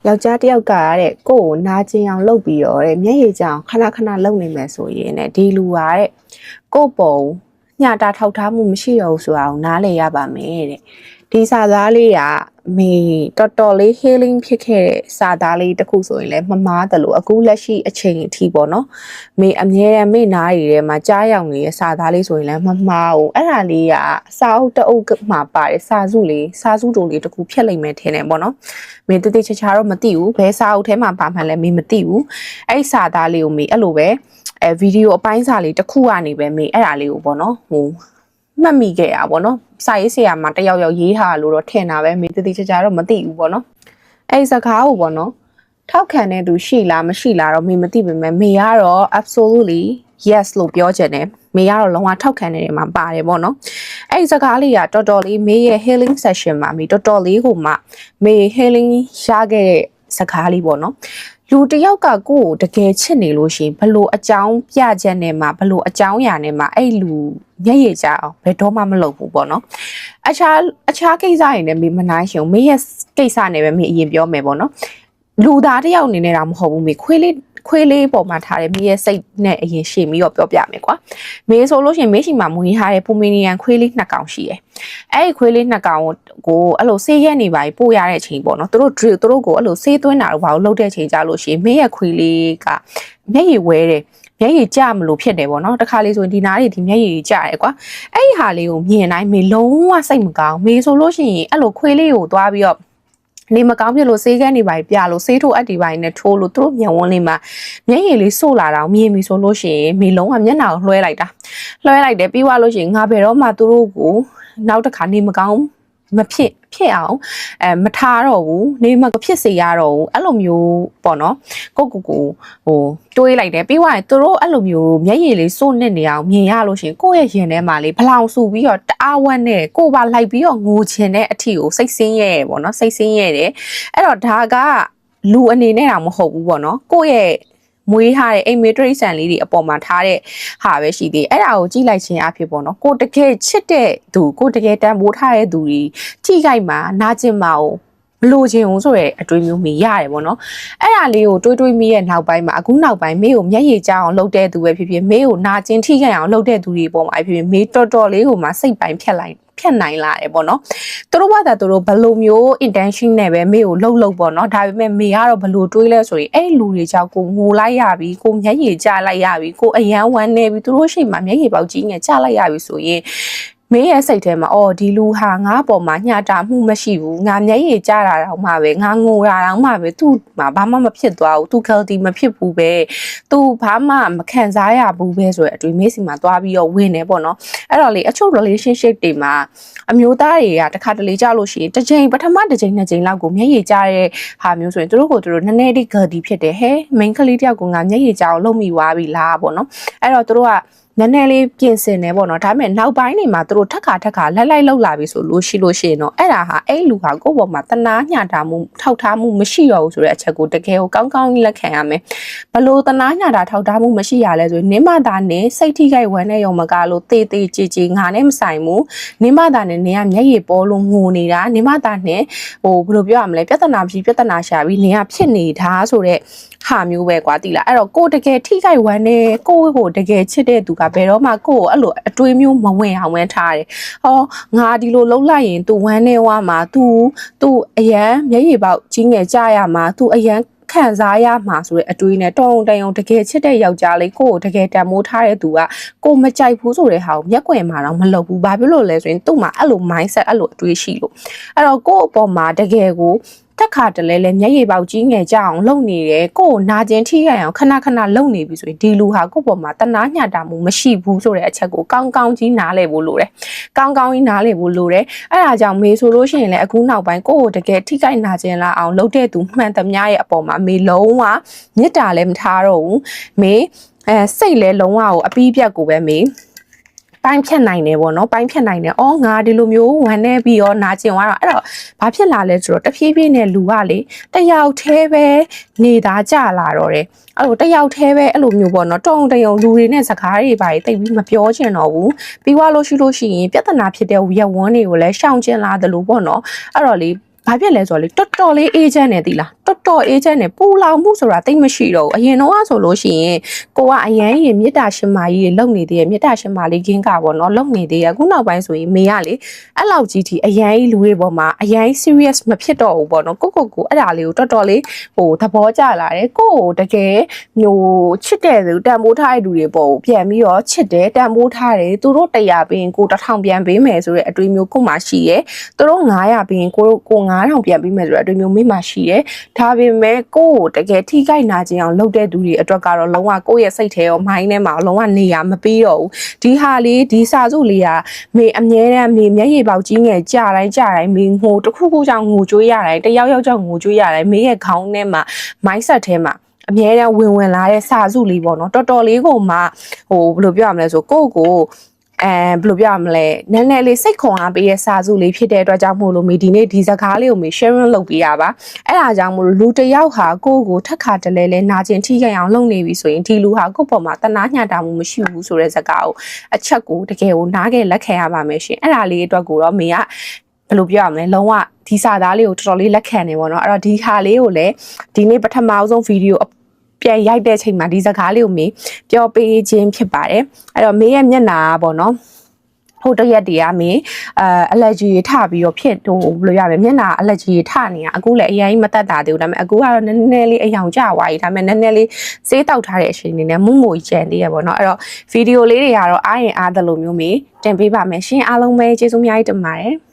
ယောက်ျားတစ်ယောက်ကတဲ့ကိုယ်ကိုနာကျင်အောင်လုပ်ပြီးတော့တဲ့မျက်ရည်ကြောင်ခဏလုပ်နေမယ်ဆိုရင်တဲ့ဒီလူကတဲ့ကိုယ့်ပုံညတာထောက်ထားမှုမရှိတော့ဘူးဆိုတာကိုနားလည်ရပါမယ်တဲ့ဒီစာသားလေးကမေတော်တော်လေး healing ဖြစ်ခဲ့တဲ့စာသားလေးတစ်ခုဆိုရင်လည်းမမားတယ်လို့အခုလက်ရှိအချိန်အထိပေါ့နော်မေအမြဲတမ်းမေနားရည်ထဲမှာကြားရောက်နေတဲ့စာသားလေးဆိုရင်လည်းမမားဘူးအဲ့ဒါလေးကစာအုပ်တအုပ်မှာပါတယ်စာစုတိုလေးတစ်ခုဖြတ်လိုက်မယ်ထင်တယ်ပေါ့နော်မေတတိချာချာတော့မသိဘူးဘယ်စာအုပ်ထဲမှာပါမှန်းလည်းမေမသိဘူးအဲ့စာသားလေးကိုမေအဲ့လိုပဲဗီဒီယိုအပိုင်းစာလေးတစ်ခုကနေပဲမေအဲ့ဒါလေးကိုပေါ့နော်မှတ်မိခဲ့ရပါဘောနော်စာရေးဆရာမတယောက်ရေးထားလို့တော့ထင်တာပဲမေတတိချာချာတော့မသိဘူးပေါ့နော်အဲ့စကားကိုပေါ့နော်ထောက်ခံတဲ့သူရှိလားမရှိလားတော့မေမသိပေမဲ့မေကတော့ absolutely yes လို့ပြောချင်တယ်မေကတော့လုံးဝထောက်ခံနေတယ်မှာပါတယ်ပေါ့နော်အဲ့စကားလေးကတော်တော်လေးမေရဲ့ healing session မှာမေတော်တော်လေးကိုမှမေ healing ရခဲ့တဲ့စကားလေးပေါ့နော်လူတယောက်ကကိုယ်တကယ်ချစ်နေလို့ရှိရင်ဘလို့အကြောင်းပြချက်နဲ့မှဘလို့အကြောင်းအရာနဲ့မှအဲ့လူမျက်ရည်ကြအောင်ဘယ်တော့မှမလုပ်ဘူးပေါ့နော်အခြားကိစ္စတွေနဲ့မေမနိုင်ရှင်မေရဲ့ကိစ္စနဲ့ပဲမေအရင်ပြောမယ်ပေါ့နော်လူသားတယောက်အနေနဲ့တော့မဟုတ်ဘူးမေခွေးလေးပေါ်မှာထားတဲ့မေရဲ့စိတ်နဲ့အရင်ရှင်းပြီးတော့ပြောပြမယ်ကွာမေဆိုလို့ရှိရင်မေရှိမှာမွေးထားတဲ့ပိုမီနီယန်ခွေးလေး2ကောင်ရှိတယ်အဲ့ဒီခွေးလေး2ကောင်ကိုအဲ့လိုဆေးရက်နေပါပို့ရတဲ့အချိန်ပေါ့နော်သူတို့ကိုအဲ့လိုဆေးသွင်းတာတော့ဘာလို့လုပ်တဲ့အချိန်ကြလို့ရှိရင်မေရဲ့ခွေးလေးကမျက်ရည်ဝဲတယ်မျက်ရည်ကျမလို့ဖြစ်တယ်ပေါ့နော်တခါလေးဆိုရင်ဒီနားတွေဒီမျက်ရည်ကျတယ်ကွာအဲ့ဒီဟာလေးကိုမြင်တိုင်းမေလုံးဝစိတ်မကောင်းမေဆိုလို့ရှိရင်အဲ့လိုခွေးလေးကိုသွားပြီးတော့နေမကောင်းဖြစ်လို့ဆေးကန်းနေပါပြလို့ဆေးထိုးအပ်ဒီပိုင်းနဲ့ထိုးလို့သူတို့မြန်ဝန်းလေးမှာမျက်ရည်လေးဆို့လာတာမြင်ပြီဆိုလို့ရှိရင်မေလုံးကမျက်နှာကိုလွှဲလိုက်တယ်ပြီးသွားလို့ရှိရင်ငါဘယ်တော့မှသူတို့ကိုနောက်တစ်ခါနေမကောင်းမဖြစ်အောင်မထားတော့ဘူးနေမဖြစ်စေရတော့ဘူးအဲ့လိုမျိုးပေါ့နော်ကိုတွေးလိုက်တယ်ပြီးသွားရင်သူတို့အဲ့လိုမျိုးမျက်ရည်လေးစိုးနစ်နေအောင်မြင်ရလို့ရှိရင်ကိုယ့်ရဲ့ရင်ထဲမှာလေးဘလောင်ဆူပြီးတော့တအားဝတ်နဲ့ကိုပါလိုက်ပြီးတော့ငိုချင်တဲ့အထီကိုစိတ်ဆင်းရဲပေါ့နော်စိတ်ဆင်းရဲတယ်အဲ့တော့ဒါကလူအနေနဲ့တော့မဟုတ်ဘူးပေါ့နော်ကိုယ့်ရဲ့မွေးထားတဲ့အိမ်မေတရိတ်ဆန်လေးတွေအပေါ်မှာထားတဲ့ဟာပဲရှိသေးအဲ့ဒါကိုကြည့်လိုက်ခြင်းအဖြစ်ပေါ့နော်ကိုတကယ်ချစ်တဲ့သူကိုတကယ်တန်ဖိုးထားတဲ့သူတွေထိခိုက်မှာနာကျင်မှာကိုမလို့ခြင်းအောင်ဆိုရဲအတွေးမျိုးမိရတယ်ပေါ့နော်အဲ့ဒါလေးကိုတွေးမိရဲ့နောက်ပိုင်းမှာအခုနောက်ပိုင်းမေကိုမျက်ရည်ကျအောင်လုပ်တဲ့သူပဲဖြစ်ဖြစ်မေကိုနာကျင်ထိခိုက်အောင်လုပ်တဲ့သူတွေပေါ်မှာဖြစ်ဖြစ်မေတော်တော်လေးကိုမှစိတ်ပိုင်းဖြတ်နိုင်လာတယ်ပေါ့နော်သူတို့ဘာသာသူတို့ဘလိုမျိုး intention နဲ့ပဲမေကိုလှုပ်ပေါ့နော်ဒါပေမဲ့မေကတော့ဘလိုတွေးလဲဆိုရင်အဲ့လူတွေကြောင့်ကိုငိုလိုက်ရပြီကိုမျက်ရည်ကျလိုက်ရပြီကိုအယမ်းဝမ်းနေပြီသူတို့ရှိမှမျက်ရည်ပေါက်ကြီးငယ်ကျလိုက်ရပြီဆိုရင်မေရဲ့စိတ်ထဲမှာအော်ဒီလူဟာငါ့ပေါ်မှာညှတာမှုမရှိဘူးငါမျက်ရည်ကျတာတော့မှပဲငါငိုတာတော့မှပဲသူ့မှာဘာမှမဖြစ်သွားဘူးသူ guilty မဖြစ်ဘူးပဲသူဘာမှမခံစားရဘူးပဲဆိုရအတွေ့မေးစီမှာသွားပြီးတော့ဝင်နေပေါ့နော်အဲ့တော့လေအချို့ relationship တွေမှာအမျိုးသားတွေကတခါတလေကြာလို့ရှိရင်ပထမတစ်ချိန်နှစ်ချိန်လောက်ကိုမျက်ရည်ကျတဲ့ဟာမျိုးဆိုရင်သူတို့နည်းနည်းလေး guilty ဖြစ်တယ်ဟဲ main ကလေးတယောက်ကငါမျက်ရည်ကျအောင်လုပ်မိသွားပြီလားပေါ့နော်အဲ့တော့သူတို့ကနည်းနည်းလေးပြင်ဆင်နေပေါ့နော်ဒါပေမဲ့နောက်ပိုင်းနေမှာသူတို့ထက်ခါလိုက်လောက်လာပြီဆိုလို့ရှိရင်တော့အဲ့ဒါဟာအဲ့လူဟာကိုယ့်ဘောမှာတနာညတာမှုထောက်ထားမှုမရှိတော့ဘူးဆိုတဲ့အချက်ကိုတကယ်ကိုကောင်းကောင်းလက်ခံရမယ်ဘလို့တနာညတာထောက်ထားမှုမရှိရလဲဆိုရင်နင်းမသာနဲ့စိတ်ထိခိုက်ဝမ်းနဲ့ရောမကလို့တေးကြည်ငါနဲ့မဆိုင်ဘူးနင်းမသာနဲ့နင်ကမျက်ရည်ပေါ်လို့ငိုနေတာနင်းမသာနဲ့ဘယ်လိုပြောရမလဲပြဿနာဖြစ်ပြဿနာရှာပြီးနင်ကဖြစ်နေတာဆိုတဲ့ဟာမျိုးပဲကွာတိလားအဲ့တော့ကိုတကယ်ထိခိုက်ဝမ်းနဲ့ကိုတကယ်ချစ်တဲ့သူကဘယ်တော့မှကိုအဲ့လိုအတွေးမျိုးမဝင်အောင်ဝင်ထားတယ်ဟောငါဒီလိုလှုပ်လိုက်ရင် तू ဝမ်းနေဝါမှာ तू အရန်မျက်ရည်ပေါက်ကြီးငယ်ကြရမှာ तू အရန်ခံစားရမှာဆိုတဲ့အတွေးနဲ့တုံတကယ်ချစ်တဲ့ယောက်ျားလေးကိုတကယ်တန်မိုးထားတဲ့သူကကိုမကြိုက်ဘူးဆိုတဲ့ဟာကိုမျက်ကွယ်မှာတော့မလုပ်ဘူးဘာဖြစ်လို့လဲဆိုရင်သူ့မှာအဲ့လို mindset အဲ့လိုအတွေးရှိလို့အဲ့တော့ကို့အပေါ်မှာတကယ်ကိုတက်ခါတလဲလဲမျက်ရည်ပေါက်ကြီးငယ်ကြအောင်လုပ်နေတယ်ကို့နာကျင်ထိခိုက်အောင်ခဏလုပ်နေပြီဆိုရင်ဒီလူဟာကို့ပေါ်မှာတနာညတာမှုမရှိဘူးဆိုတဲ့အချက်ကိုကောင်းကြီးနားလည်ဖို့လိုတယ်ကောင်းကြီးနားလည်ဖို့လိုတယ်အဲ့ဒါကြောင့်မေဆိုလို့ရှိရင်လည်းအခုနောက်ပိုင်းကို့ကိုတကယ်ထိခိုက်နာကျင်လာအောင်လုပ်တဲ့သူမှန်သမျှရဲ့အပေါ်မှာမေလုံးဝမြစ်တာလည်းမထားတော့ဘူးမေစိတ်လည်းလုံးဝကိုအပီးပြတ်ကိုပဲမေပိုင်းဖြတ်နိုင်တယ်ပေါ့နော်ပိုင်းဖြတ်နိုင်တယ်အော်ငါဒီလိုမျိုးဝမ်းနေပြီးတော့နာကျင်သွားတော့အဲ့တော့ဘာဖြစ်လာလဲဆိုတော့တဖြည်းဖြည်းနဲ့လူကလေတယောက်သေးပဲနေသားကြလာတော့တယ်အဲ့လိုတယောက်သေးပဲအဲ့လိုမျိုးပေါ့နော်တုံလူတွေနဲ့စကားတွေပါတိတ်ပြီးမပြောချင်တော့ဘူးပြီးွားလို့ရှိရင်ပြဿနာဖြစ်တဲ့ရက်ဝန်းတွေကိုလည်းရှောင်ကျင်လာတယ်လို့ပေါ့နော်အဲ့တော့လေ ဘာဖြစ်လဲဆိုတော့လေတော်တော်လေးအေဂျင့်နဲ့သီလားတော်တော်အေဂျင့်နဲ့ပူလောင်မှုဆိုတာတိတ်မရှိတော့ဘူးအရင်တော့ဆိုလို့ရှိရင်ကိုကအရန်ရင်မေတ္တာရှင်မာကြီးလုံနေသေးရဲ့မေတ္တာရှင်မာလေးခင်းကပေါ့နော်လုံနေသေးရဲ့အခုနောက်ပိုင်းဆိုရင်မေကလေအဲ့လောက်ကြီးထိအရန်လူတွေပေါ်မှာအရန် serious မဖြစ်တော့ဘူးပေါ့နော်ကိုအဲ့ဒါလေးကိုတော်တော်လေးဟိုသဘောကျလာတယ်ကိုတကယ်မျိုးချစ်တဲ့သူတန်ဖိုးထားတဲ့လူတွေပေါ့ပြန်ပြီးတော့ချစ်တယ်တန်ဖိုးထားတယ်သူတို့100ပြီးရင်ကို1000ပြန်ပေးမယ်ဆိုတဲ့အတွေးမျိုးကိုမှရှိရဲသူတို့900ပြီးရင်ကို9000ပြန်ပေးမယ်ဆိုတဲ့အတွေးမျိုးမိမှရှိရဲဒါပေမဲ့ကိုတကယ်ထိခိုက်နာခြင်းအောင်လုပ်တဲ့သူတွေအတွက်ကတော့လုံးဝကိုရဲ့စိတ်ထဲရောမိုင်းထဲမှာလုံးဝနေရမပြီးတော့ဘူးဒီဟာလေးဒီစာစုလေးကမေအမြဲတမ်းမေမျက်ရည်ပေါက်ကြီးငယ်ကြတိုင်းမေငိုတစ်ခုခုကြောင့်ငိုကြွေးရတိုင်းတယောက်ကြောင့်ငိုကြွေးရတိုင်းမေရဲ့ခေါင်းထဲမှာ mindset ထဲမှာအမြဲတမ်းဝင်လာတဲ့စာစုလေးပေါ့နော်တော်တော်လေးကိုမှဟိုဘယ်လိုပြောရမလဲဆိုကိုဘယ်လိုပြောရမလဲနည်းနည်းလေးစိတ်ခွန်အားပေးရဲ့စာစုလေးဖြစ်တဲ့အတွက်ကြောင့်မို့လို့မေဒီနေ့ဒီစကားလေးကိုမေ sharing လုပ်ပေးရပါအဲ့ဒါကြောင့်မို့လို့လူတစ်ယောက်ဟာကိုထက်ခါတလဲလဲနာကျင်ထိခိုက်အောင်လုပ်နေပြီဆိုရင်ဒီလူဟာကိုပေါ်မှာတနာညှတာမှုမရှိဘူးဆိုတဲ့စကားကိုအချက်ကိုတကယ်ကိုနားခဲ့လက်ခံရပါမယ်ရှင်အဲ့ဒါလေးအတွက်ကိုတော့မေကဘယ်လိုပြောရမလဲလုံးဝဒီစာသားလေးကိုတော်တော်လေးလက်ခံနေပေါ့နော်အဲ့တော့ဒီဟာလေးကိုလည်းဒီနေ့ပထမဆုံးဗီဒီယိုပြန်ရိုက်တဲ့ချိန်မှာဒီစကားလေးကိုမေပြောပေးခြင်းဖြစ်ပါတယ်အဲ့တော့မေရဲ့မျက်နှာပေါ့နော်ဟိုတရက်တည်းကမေallergy ထပြီးတော့ဖြစ်ဟိုဘယ်လိုရမလဲမျက်နှာ allergy ထနေတာအခုလည်းအရင်မတက်တာသေးဘူးဒါပေမဲ့အခုကတော့နည်းနည်းလေးအယောင်ကျသွားပြီဒါပေမဲ့နည်းနည်းလေးစေးတောက်ထားတဲ့အချိန်နေနဲ့မုံမွေကြံသေးရပေါ့နော်အဲ့တော့ဗီဒီယိုလေးတွေကတော့အားရင်အားသလိုမျိုးမေတင်ပေးပါမယ်ရှင်အားလုံးပဲကျေးဇူးအများကြီးတင်ပါတယ်